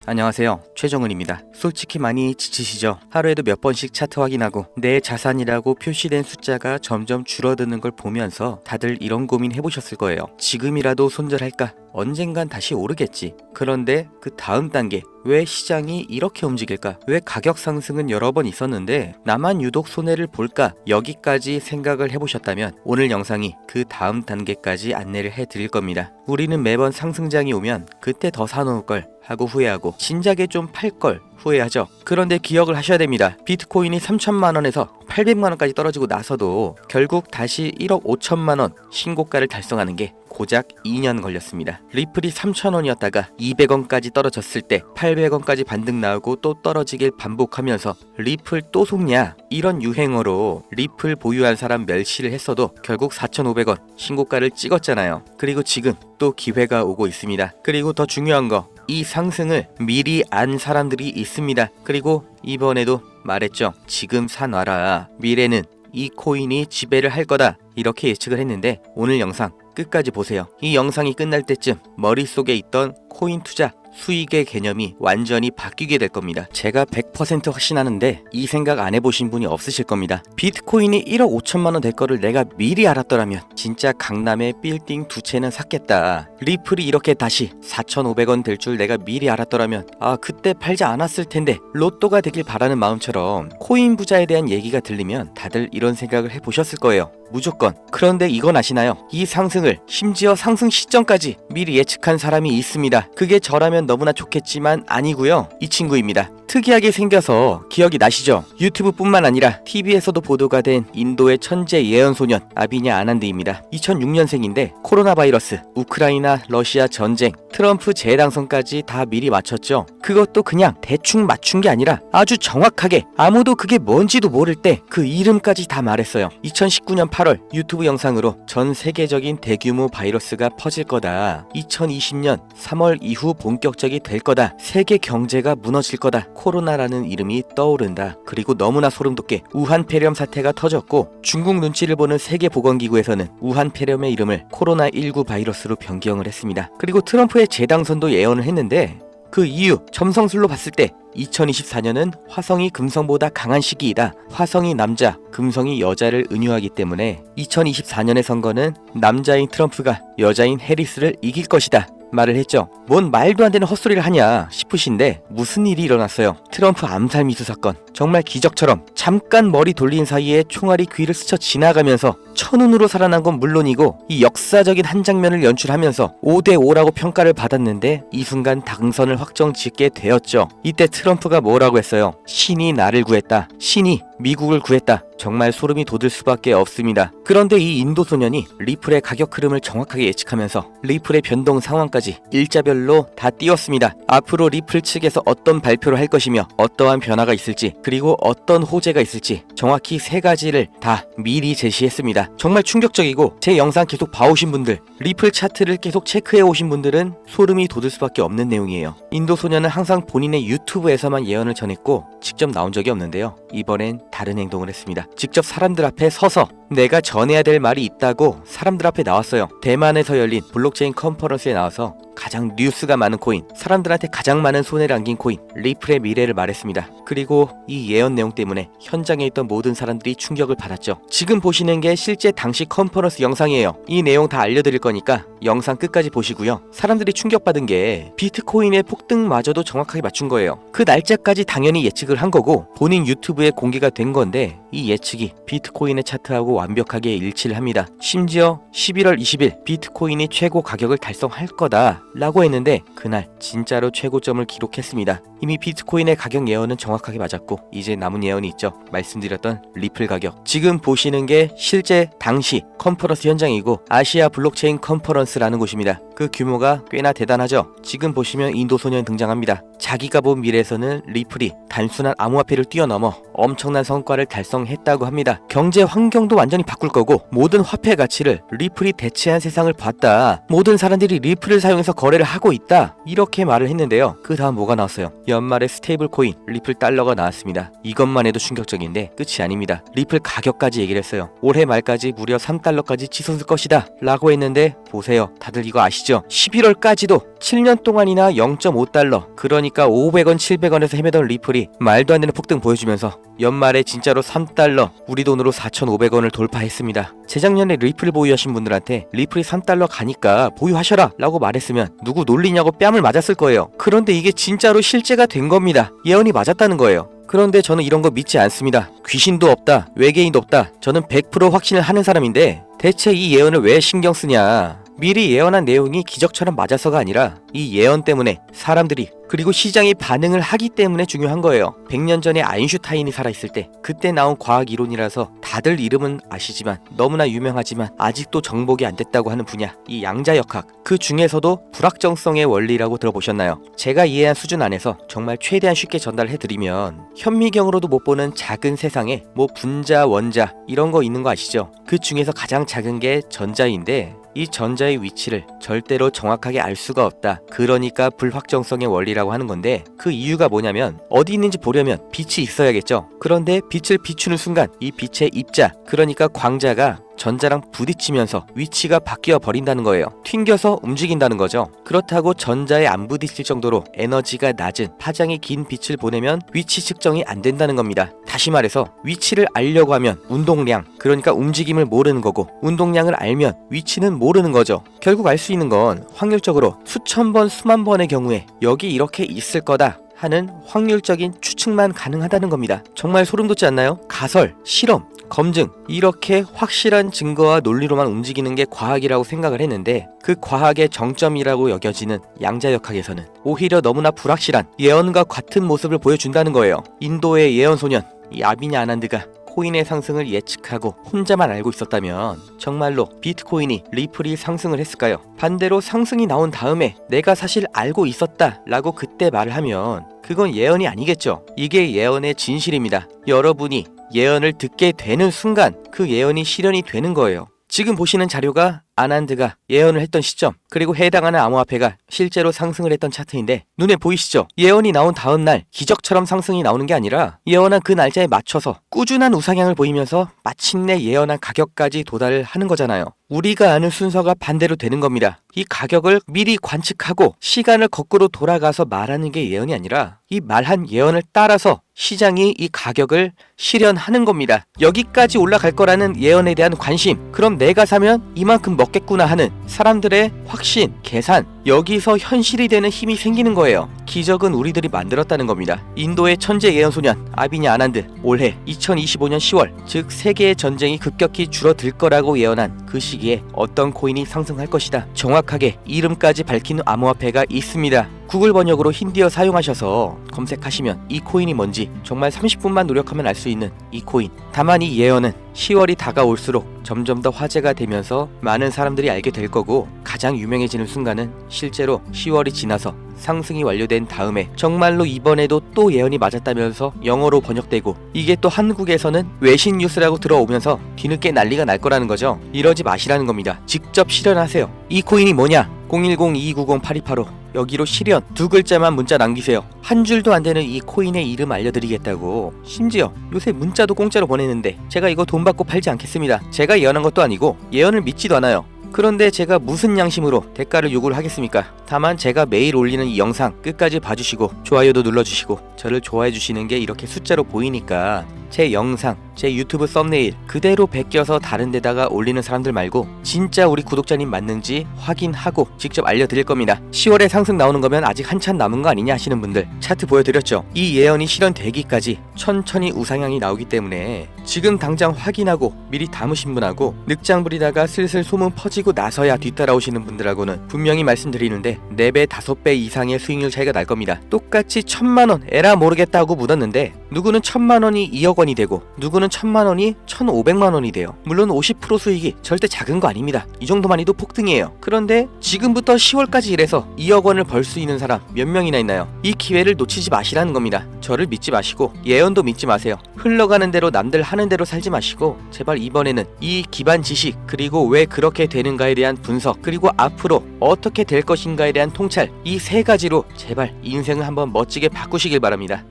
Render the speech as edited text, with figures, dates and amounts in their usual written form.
안녕하세요, 최정은입니다. 솔직히 많이 지치시죠? 하루에도 몇 번씩 차트 확인하고 내 자산이라고 표시된 숫자가 점점 줄어드는 걸 보면서 다들 이런 고민 해보셨을 거예요. 지금이라도 손절할까? 언젠간 다시 오르겠지. 그런데 그 다음 단계, 왜 시장이 이렇게 움직일까? 왜 가격 상승은 여러 번 있었는데 나만 유독 손해를 볼까? 여기까지 생각을 해보셨다면 오늘 영상이 그 다음 단계까지 안내를 해드릴 겁니다. 우리는 매번 상승장이 오면 그때 더 사놓을 걸 하고 후회하고 진작에 좀 팔 걸 후회하죠. 그런데 기억을 하셔야 됩니다. 비트코인이 3천만 원에서 800만 원까지 떨어지고 나서도 결국 다시 1억 5천만 원 신고가를 달성하는 게 고작 2년 걸렸습니다. 리플이 3,000원이었다가 200원까지 떨어졌을 때 800원까지 반등 나오고 또 떨어지길 반복하면서 리플 또 속냐? 이런 유행어로 리플 보유한 사람 멸시를 했어도 결국 4,500원 신고가를 찍었잖아요. 그리고 지금 또 기회가 오고 있습니다. 그리고 더 중요한 거, 이 상승을 미리 안 사람들이 있습니다. 그리고 이번에도 말했죠. 지금 사놔라. 미래는 이 코인이 지배를 할 거다. 이렇게 예측을 했는데 오늘 영상 끝까지 보세요. 이 영상이 끝날 때쯤 머릿속에 있던 코인 투자 수익의 개념이 완전히 바뀌게 될 겁니다. 제가 100% 확신하는데 이 생각 안 해보신 분이 없으실 겁니다. 비트코인이 1억 5천만 원 될 거를 내가 미리 알았더라면 진짜 강남에 빌딩 두 채는 샀겠다. 리플이 이렇게 다시 4,500원 될 줄 내가 미리 알았더라면 그때 팔지 않았을 텐데. 로또가 되길 바라는 마음처럼 코인 부자에 대한 얘기가 들리면 다들 이런 생각을 해보셨을 거예요. 무조건. 그런데 이건 아시나요? 이 상승을 심지어 상승 시점까지 미리 예측한 사람이 있습니다. 그게 저라면 너무나 좋겠지만 아니고요. 이 친구입니다. 특이하게 생겨서 기억이 나시죠? 유튜브뿐만 아니라 TV에서도 보도가 된 인도의 천재 예언소년 아비냐 아난드입니다. 2006년생인데 코로나 바이러스, 우크라이나 러시아 전쟁, 트럼프 재당선까지 다 미리 맞췄죠. 그것도 그냥 대충 맞춘 게 아니라 아주 정확하게, 아무도 그게 뭔지도 모를 때 그 이름까지 다 말했어요. 2019년 8월 유튜브 영상으로 전 세계적인 대규모 바이러스가 퍼질 거다. 2020년 3월 이후 본격적이 될 거다. 세계 경제가 무너질 거다. 코로나라는 이름이 떠오른다. 그리고 너무나 소름 돋게 우한 폐렴 사태가 터졌고 중국 눈치를 보는 세계보건기구에서는 우한 폐렴의 이름을 코로나19 바이러스로 변경을 했습니다. 그리고 트럼프의 재당선도 예언을 했는데 그 이유, 점성술로 봤을 때 2024년은 화성이 금성보다 강한 시기이다. 화성이 남자, 금성이 여자를 은유하기 때문에 2024년의 선거는 남자인 트럼프가 여자인 해리스를 이길 것이다. 말을 했죠. 뭔 말도 안 되는 헛소리를 하냐 싶으신데 무슨 일이 일어났어요. 트럼프 암살 미수 사건. 정말 기적처럼 잠깐 머리 돌린 사이에 총알이 귀를 스쳐 지나가면서 천운으로 살아난 건 물론이고 이 역사적인 한 장면을 연출하면서 5대5라고 평가를 받았는데 이 순간 당선을 확정짓게 되었죠. 이때 트럼프가 뭐라고 했어요? 신이 나를 구했다. 신이 미국을 구했다. 정말 소름이 돋을 수밖에 없습니다. 그런데 이 인도 소년이 리플의 가격 흐름을 정확하게 예측하면서 리플의 변동 상황까지 일자별로 다 띄웠습니다. 앞으로 리플 측에서 어떤 발표를 할 것이며 어떠한 변화가 있을지, 그리고 어떤 호재가 있을지 정확히 세 가지를 다 미리 제시했습니다. 정말 충격적이고 제 영상 계속 봐오신 분들, 리플 차트를 계속 체크해 오신 분들은 소름이 돋을 수밖에 없는 내용이에요. 인도 소년은 항상 본인의 유튜브에서만 예언을 전했고 직접 나온 적이 없는데요. 이번엔 다른 행동을 했습니다. 직접 사람들 앞에 서서 내가 전해야 될 말이 있다고 사람들 앞에 나왔어요. 대만에서 열린 블록체인 컨퍼런스에 나와서 가장 뉴스가 많은 코인, 사람들한테 가장 많은 손해를 안긴 코인 리플의 미래를 말했습니다. 그리고 이 예언 내용 때문에 현장에 있던 모든 사람들이 충격을 받았죠. 지금 보시는 게 실제 당시 컨퍼런스 영상이에요. 이 내용 다 알려드릴 거니까 영상 끝까지 보시고요. 사람들이 충격받은 게 비트코인의 폭등마저도 정확하게 맞춘 거예요. 그 날짜까지 당연히 예측을 한 거고 본인 유튜브에 공개가 된 건데 이 예측이 비트코인의 차트하고 완벽하게 일치를 합니다. 심지어 11월 20일 비트코인이 최고 가격을 달성할 거다 라고 했는데 그날 진짜로 최고점을 기록했습니다. 이미 비트코인의 가격 예언은 정확하게 맞았고 이제 남은 예언이 있죠. 말씀드렸던 리플 가격. 지금 보시는 게 실제 당시 컨퍼런스 현장이고 아시아 블록체인 컨퍼런스라는 곳입니다. 그 규모가 꽤나 대단하죠. 지금 보시면 인도 소년 등장합니다. 자기가 본 미래에서는 리플이 단순한 암호화폐를 뛰어넘어 엄청난 성과를 달성했다고 합니다. 경제 환경도 완전 완전히 바꿀 거고 모든 화폐 가치를 리플이 대체한 세상을 봤다. 모든 사람들이 리플을 사용해서 거래를 하고 있다. 이렇게 말을 했는데요. 그 다음 뭐가 나왔어요? 연말에 스테이블 코인 리플 달러가 나왔습니다. 이것만 해도 충격적인데 끝이 아닙니다. 리플 가격까지 얘기를 했어요. 올해 말까지 무려 3달러까지 치솟을 것이다 라고 했는데 보세요. 다들 이거 아시죠? 11월까지도 7년 동안이나 0.5달러, 그러니까 500원 700원에서 헤매던 리플이 말도 안 되는 폭등 보여주면서 연말에 진짜로 3달러, 우리 돈으로 4,500원을 돌파했습니다. 재작년에 리플 보유하신 분들한테 리플이 3달러 가니까 보유하셔라 라고 말했으면 누구 놀리냐고 뺨을 맞았을 거예요. 그런데 이게 진짜로 실제가 된 겁니다. 예언이 맞았다는 거예요. 그런데 저는 이런 거 믿지 않습니다. 귀신도 없다, 외계인도 없다. 저는 100% 확신을 하는 사람인데 대체 이 예언을 왜 신경 쓰냐? 미리 예언한 내용이 기적처럼 맞아서가 아니라 이 예언 때문에 사람들이 그리고 시장이 반응을 하기 때문에 중요한 거예요. 100년 전에 아인슈타인이 살아있을 때 그때 나온 과학 이론이라서 다들 이름은 아시지만 너무나 유명하지만 아직도 정복이 안 됐다고 하는 분야, 이 양자역학. 그 중에서도 불확정성의 원리라고 들어보셨나요? 제가 이해한 수준 안에서 정말 최대한 쉽게 전달해드리면 현미경으로도 못 보는 작은 세상에 뭐 분자, 원자 이런 거 있는 거 아시죠? 그 중에서 가장 작은 게 전자인데 이 전자의 위치를 절대로 정확하게 알 수가 없다. 그러니까 불확정성의 원리라고 하는 건데 그 이유가 뭐냐면 어디 있는지 보려면 빛이 있어야겠죠. 그런데 빛을 비추는 순간 이 빛의 입자, 그러니까 광자가 전자랑 부딪히면서 위치가 바뀌어 버린다는 거예요. 튕겨서 움직인다는 거죠. 그렇다고 전자에 안 부딪힐 정도로 에너지가 낮은 파장이 긴 빛을 보내면 위치 측정이 안 된다는 겁니다. 다시 말해서 위치를 알려고 하면 운동량, 그러니까 움직임을 모르는 거고 운동량을 알면 위치는 모르는 거죠. 결국 알 수 있는 건 확률적으로 수천 번, 수만 번의 경우에 여기 이렇게 있을 거다 하는 확률적인 추측만 가능하다는 겁니다. 정말 소름 돋지 않나요? 가설, 실험, 검증, 이렇게 확실한 증거와 논리로만 움직이는 게 과학이라고 생각을 했는데 그 과학의 정점이라고 여겨지는 양자역학에서는 오히려 너무나 불확실한 예언과 같은 모습을 보여준다는 거예요. 인도의 예언소년 이 아비냐 아난드가 코인의 상승을 예측하고 혼자만 알고 있었다면 정말로 비트코인이, 리플이 상승을 했을까요? 반대로 상승이 나온 다음에 내가 사실 알고 있었다 라고 그때 말을 하면 그건 예언이 아니겠죠. 이게 예언의 진실입니다. 여러분이 예언을 듣게 되는 순간 그 예언이 실현이 되는 거예요. 지금 보시는 자료가 아난드가 예언을 했던 시점, 그리고 해당하는 암호화폐가 실제로 상승을 했던 차트인데 눈에 보이시죠? 예언이 나온 다음 날 기적처럼 상승이 나오는 게 아니라 예언한 그 날짜에 맞춰서 꾸준한 우상향을 보이면서 마침내 예언한 가격까지 도달을 하는 거잖아요. 우리가 아는 순서가 반대로 되는 겁니다. 이 가격을 미리 관측하고 시간을 거꾸로 돌아가서 말하는 게 예언이 아니라 이 말한 예언을 따라서 시장이 이 가격을 실현하는 겁니다. 여기까지 올라갈 거라는 예언에 대한 관심, 그럼 내가 사면 이만큼 먹겠구나 하는 사람들의 확신, 계산, 여기서 현실이 되는 힘이 생기는 거예요. 기적은 우리들이 만들었다는 겁니다. 인도의 천재 예언소년 아비냐 아난드 올해 2025년 10월, 즉 세계의 전쟁이 급격히 줄어들 거라고 예언한 그 시기에 어떤 코인이 상승할 것이다. 정확하게 이름까지 밝힌 암호화폐가 있습니다. 구글 번역으로 힌디어 사용하셔서 검색하시면 이 코인이 뭔지 정말 30분만 노력하면 알 수 있는 이 코인. 다만 이 예언은 10월이 다가올수록 점점 더 화제가 되면서 많은 사람들이 알게 될 거고 가장 유명해지는 순간은 실제로 10월이 지나서 상승이 완료된 다음에 정말로 이번에도 또 예언이 맞았다면서 영어로 번역되고 이게 또 한국에서는 외신 뉴스라고 들어오면서 뒤늦게 난리가 날 거라는 거죠. 이러지 마시라는 겁니다. 직접 실현하세요. 이 코인이 뭐냐? 010-2290-8285 여기로 실현 두 글자만 문자 남기세요. 한 줄도 안 되는 이 코인의 이름 알려드리겠다고. 심지어 요새 문자도 공짜로 보내는데 제가 이거 돈 받고 팔지 않겠습니다. 제가 예언한 것도 아니고 예언을 믿지도 않아요. 그런데 제가 무슨 양심으로 대가를 요구를 하겠습니까? 다만 제가 매일 올리는 이 영상 끝까지 봐주시고 좋아요도 눌러주시고 저를 좋아해 주시는 게 이렇게 숫자로 보이니까 제 영상, 제 유튜브 썸네일 그대로 베껴서 다른 데다가 올리는 사람들 말고 진짜 우리 구독자님 맞는지 확인하고 직접 알려드릴 겁니다. 10월에 상승 나오는 거면 아직 한참 남은 거 아니냐 하시는 분들 차트 보여드렸죠? 이 예언이 실현되기까지 천천히 우상향이 나오기 때문에 지금 당장 확인하고 미리 담으신 분하고 늑장 부리다가 슬슬 소문 퍼지고 나서야 뒤따라오시는 분들하고는 분명히 말씀드리는데 4배, 5배 이상의 수익률 차이가 날 겁니다. 똑같이 1000만원 에라 모르겠다고 묻었는데 누구는 1000만 원이 2억 원이 되고 누구는 1000만 원이 1500만 원이 돼요. 물론 50% 수익이 절대 작은 거 아닙니다. 이 정도만 해도 폭등이에요. 그런데 지금부터 10월까지 일해서 2억 원을 벌 수 있는 사람 몇 명이나 있나요? 이 기회를 놓치지 마시라는 겁니다. 저를 믿지 마시고 예언도 믿지 마세요. 흘러가는 대로 남들 하는 대로 살지 마시고 제발 이번에는 이 기반 지식 그리고 왜 그렇게 되는가에 대한 분석 그리고 앞으로 어떻게 될 것인가에 대한 통찰 이 세 가지로 제발 인생을 한번 멋지게 바꾸시길 바랍니다.